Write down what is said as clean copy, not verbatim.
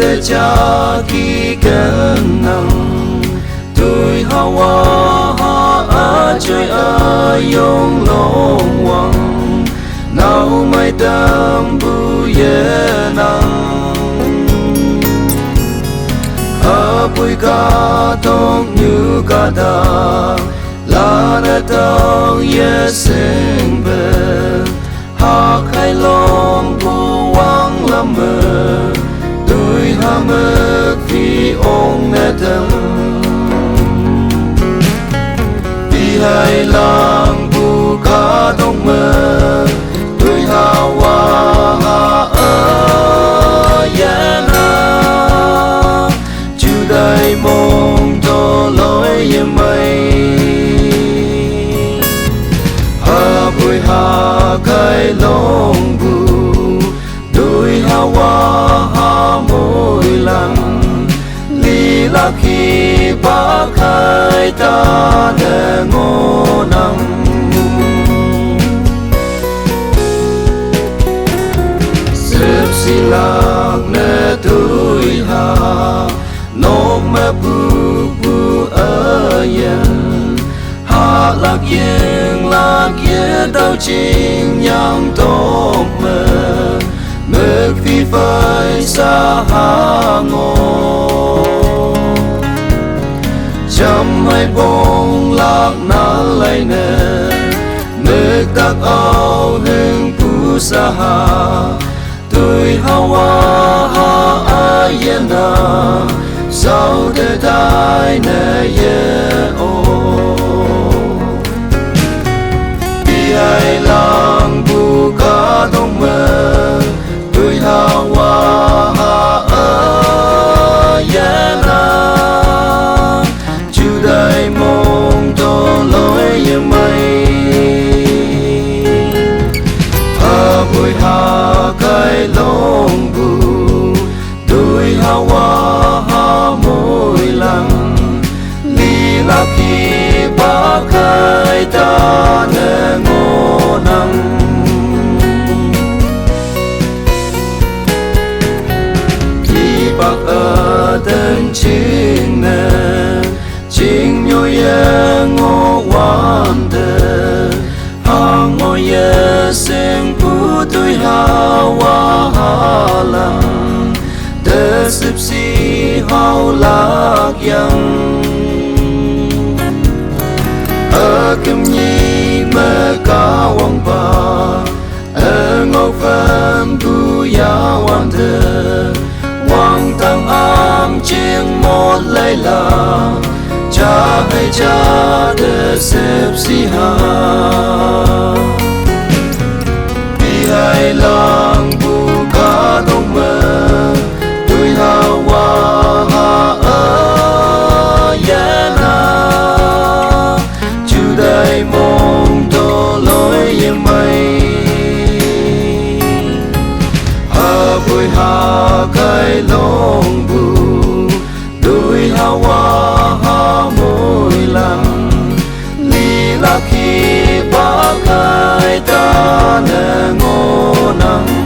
để cha khi cơn nắng tuổi hawa ha ở chơi ở yong long wang nào mai đam bu ye nang ở bụi ca tông như ca da la na tông ye sinh về ha khai long bu wang lam mơ tuổi ha mơ khi ông nè đâm vì hai lang bu ca tông mơ tuổi ha wa ha ở ye na chú đầy mong cho lối ye mây ha bụi ha cái long bu đôi ha wa ha môi lăng li la khi ba khai ta nè ngô nắng xếp xì lạc nè tuổi ha nô mẹ bu ở yên ha lạc yên đâu chính nhang tốt mơ mơ phi phơi xa ha ngô chăm hai bông lạc na lấy nè mơ tắc ao hưng phú xa ha tuổi hawa ha ai yên na sao để tai nè ye ô vì ai lang bu ca đông mơ tuổi hawa ha ở ye na chú đầy mong cho lối ye mây ha bụi ha cái long bu đôi hawa ha môi lăng li la khi ba khai ta nè ngô nắng khi bác ở tên chính nè chính nhô ye ngô quan đề ha ngô ye sen pu tuổi hawa ha lăng để xếp si hao lạc yang ở kim nhi mơ ca wang ba ở ngô phan bu ya wang de wang tăng am chiêng một lấy là cha hay cha để xếp si ha vì hai lang bu ca đông mơ tuổi hawa ha ở ye na chú đầy mong cho lối ye mây ha bụi ha cái long bu đôi hawa ha môi lăng li la khi ba khai ta nè ngô nắng